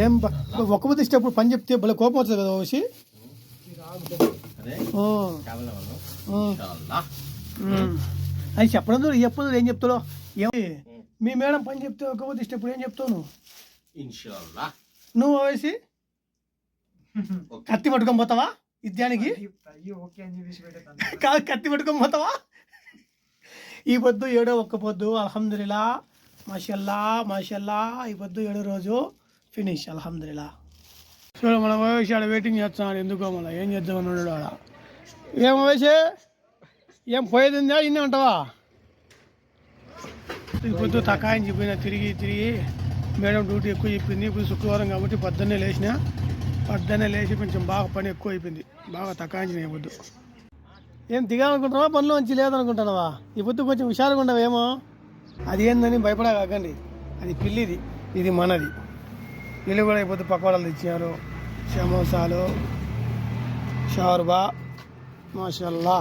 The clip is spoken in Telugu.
ఏం ఒక్క పొద్దు ఇష్టప్పుడు పని చెప్తే భలే కోపం వస్తుంది కదా వచ్చి అది చెప్పడం చెప్పదు ఏం చెప్తాడో ఏమి మీ మేడం పని చెప్తే ఒక్క పొద్దు ఇష్టప్పుడు ఏం చెప్తావు నువ్వు వేసి కత్తి పట్టుకొని పోతావా విద్యానికి కాదు కత్తి పట్టుకొని పోతావా ఈ పొద్దు 7వ ఒక్క పొద్దు అల్హమ్దులిల్లా మాషల్లా ఈ పొద్దు 7వ రోజు ఫినిష్ అల్హమ్దులిల్లా. చూడ మన వయసు ఆడ వెయిటింగ్ చేస్తున్నాడు ఎందుకో మళ్ళీ ఏం చేద్దామని ఉన్నాడు ఆడ. ఏం వయసు ఏం పోయేది ఉందా ఇన్నే ఉంటావా? ఈ పొద్దు తకాయించి పోయినా తిరిగి మేడం డ్యూటీ ఎక్కువ చెప్పింది. ఇప్పుడు శుక్రవారం కాబట్టి పొద్దున్నే లేచి కొంచెం బాగా పని ఎక్కువ అయిపోయింది. బాగా తకాయించిన ఈ పొద్దు. ఏం దిగాలనుకుంటున్నావా? పనిలో మంచి లేదనుకుంటున్నావా? ఈ పొద్దు కొంచెం హుషారుగా ఉండవేమో. అది ఏందని భయపడకండి, అది పిల్లిది, ఇది మనది. పిల్లి కూడా ఈ పొద్దు పకోడాలు తెచ్చారు, సమోసాలు, షవర్బా, మాషల్లా.